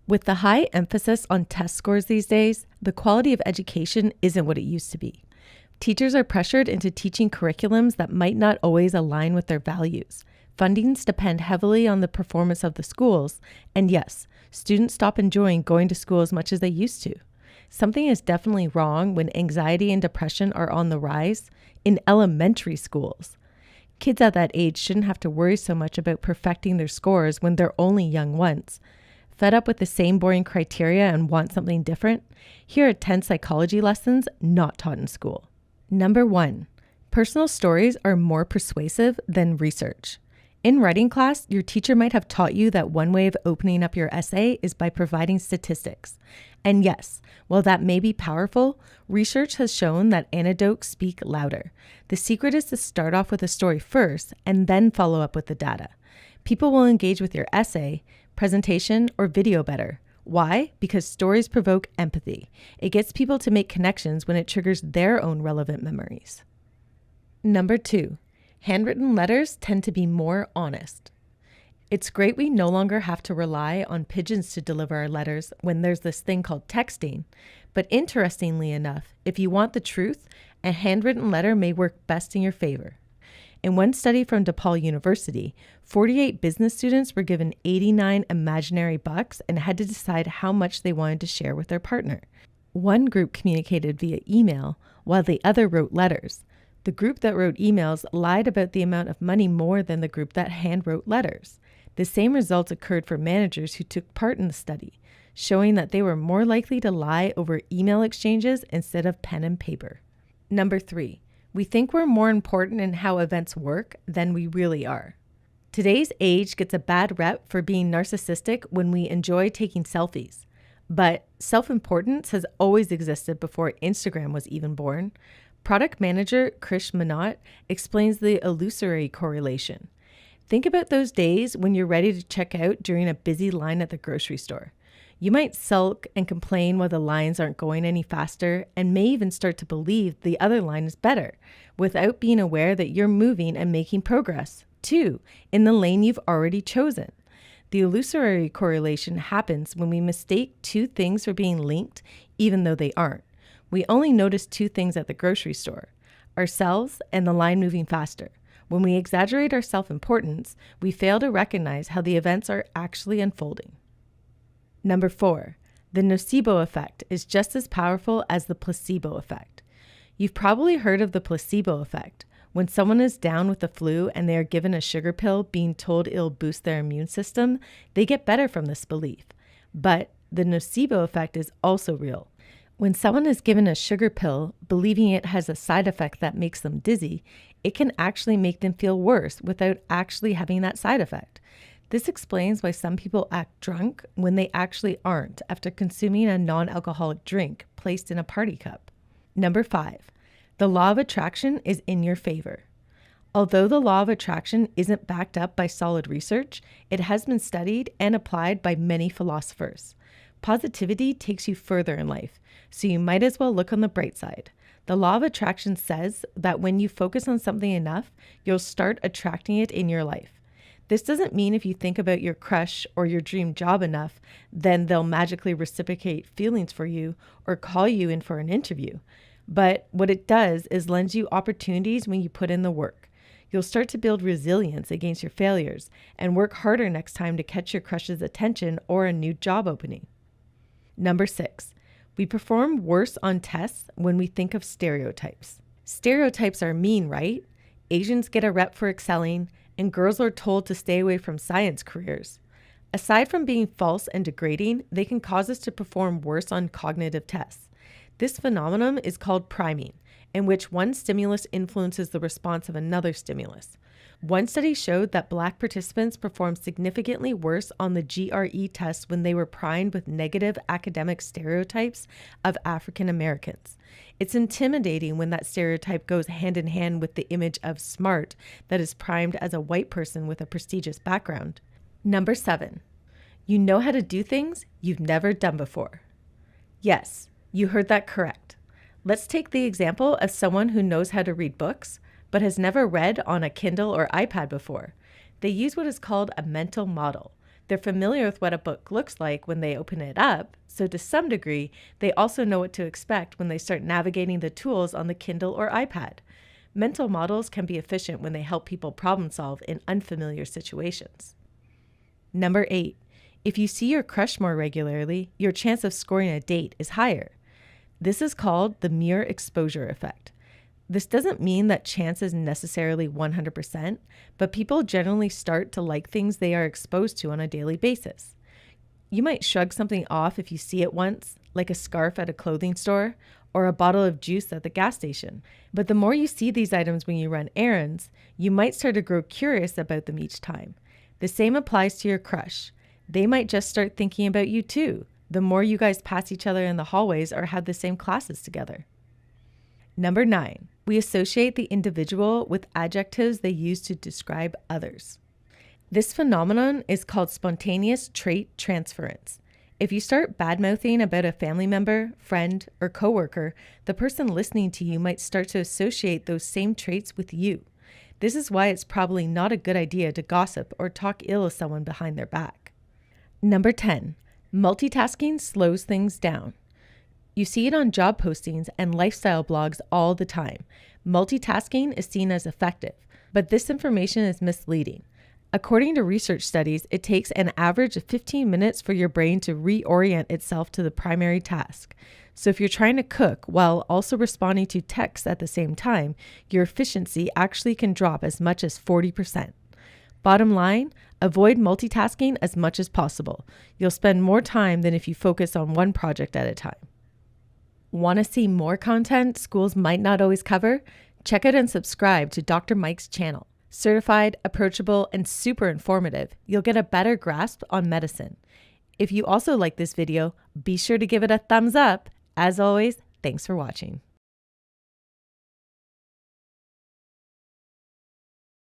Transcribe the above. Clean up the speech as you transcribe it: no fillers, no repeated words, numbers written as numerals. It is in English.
With the high emphasis on test scores these days, the quality of education isn't what it used to be. Teachers are pressured into teaching curriculums that might not always align with their values. Fundings depend heavily on the performance of the schools, and yes, students stop enjoying going to school as much as they used to. Something is definitely wrong when anxiety and depression are on the rise in elementary schools. Kids at that age shouldn't have to worry so much about perfecting their scores when they're only young ones. Fed up with the same boring criteria and want something different? Here are 10 psychology lessons not taught in school. Number 1, personal stories are more persuasive than research. In writing class, your teacher might have taught you that one way of opening up your essay is by providing statistics. And yes, while that may be powerful, research has shown that anecdotes speak louder. The secret is to start off with a story first and then follow up with the data. People will engage with your essay, presentation, or video better. Why? Because stories provoke empathy. It gets people to make connections when it triggers their own relevant memories. Number 2, handwritten letters tend to be more honest. It's great we no longer have to rely on pigeons to deliver our letters when there's this thing called texting. But interestingly enough, if you want the truth, a handwritten letter may work best in your favor. In one study from DePaul University, 48 business students were given 89 imaginary bucks and had to decide how much they wanted to share with their partner. One group communicated via email, while the other wrote letters. The group that wrote emails lied about the amount of money more than the group that handwrote letters. The same results occurred for managers who took part in the study, showing that they were more likely to lie over email exchanges instead of pen and paper. Number 3, we think we're more important in how events work than we really are. Today's age gets a bad rep for being narcissistic when we enjoy taking selfies. But self-importance has always existed before Instagram was even born. Product manager Krish Manat explains the illusory correlation. Think about those days when you're ready to check out during a busy line at the grocery store. You might sulk and complain why the lines aren't going any faster and may even start to believe the other line is better without being aware that you're moving and making progress, too, in the lane you've already chosen. The illusory correlation happens when we mistake two things for being linked even though they aren't. We only notice two things at the grocery store, ourselves and the line moving faster. When we exaggerate our self-importance, we fail to recognize how the events are actually unfolding. Number 4, the nocebo effect is just as powerful as the placebo effect. You've probably heard of the placebo effect. When someone is down with the flu and they are given a sugar pill being told it'll boost their immune system, they get better from this belief. But the nocebo effect is also real. When someone is given a sugar pill, believing it has a side effect that makes them dizzy, it can actually make them feel worse without actually having that side effect. This explains why some people act drunk when they actually aren't after consuming a non-alcoholic drink placed in a party cup. Number 5, the law of attraction is in your favor. Although the law of attraction isn't backed up by solid research, it has been studied and applied by many philosophers. Positivity takes you further in life, so you might as well look on the bright side. The law of attraction says that when you focus on something enough, you'll start attracting it in your life. This doesn't mean if you think about your crush or your dream job enough, then they'll magically reciprocate feelings for you or call you in for an interview. But what it does is lends you opportunities when you put in the work. You'll start to build resilience against your failures and work harder next time to catch your crush's attention or a new job opening. Number 6, we perform worse on tests when we think of stereotypes. Stereotypes are mean, right? Asians get a rep for excelling, and girls are told to stay away from science careers. Aside from being false and degrading, they can cause us to perform worse on cognitive tests. This phenomenon is called priming, in which one stimulus influences the response of another stimulus. One study showed that Black participants performed significantly worse on the GRE test when they were primed with negative academic stereotypes of African Americans. It's intimidating when that stereotype goes hand in hand with the image of smart that is primed as a white person with a prestigious background. Number 7, you know how to do things you've never done before. Yes, you heard that correct. Let's take the example of someone who knows how to read books, but has never read on a Kindle or iPad before. They use what is called a mental model. They're familiar with what a book looks like when they open it up, so to some degree, they also know what to expect when they start navigating the tools on the Kindle or iPad. Mental models can be efficient when they help people problem solve in unfamiliar situations. Number 8. If you see your crush more regularly, your chance of scoring a date is higher. This is called the mere exposure effect. This doesn't mean that chance is necessarily 100%, but people generally start to like things they are exposed to on a daily basis. You might shrug something off if you see it once, like a scarf at a clothing store or a bottle of juice at the gas station. But the more you see these items when you run errands, you might start to grow curious about them each time. The same applies to your crush. They might just start thinking about you too, the more you guys pass each other in the hallways or have the same classes together. Number 9, we associate the individual with adjectives they use to describe others. This phenomenon is called spontaneous trait transference. If you start bad-mouthing about a family member, friend, or coworker, the person listening to you might start to associate those same traits with you. This is why it's probably not a good idea to gossip or talk ill of someone behind their back. Number 10, multitasking slows things down. You see it on job postings and lifestyle blogs all the time. Multitasking is seen as effective, but this information is misleading. According to research studies, it takes an average of 15 minutes for your brain to reorient itself to the primary task. So if you're trying to cook while also responding to texts at the same time, your efficiency actually can drop as much as 40%. Bottom line, avoid multitasking as much as possible. You'll spend more time than if you focus on one project at a time. Want to see more content schools might not always cover? Check out and subscribe to Dr. Mike's channel. Certified, approachable, and super informative, you'll get a better grasp on medicine. If you also like this video, be sure to give it a thumbs up. As always, thanks for watching.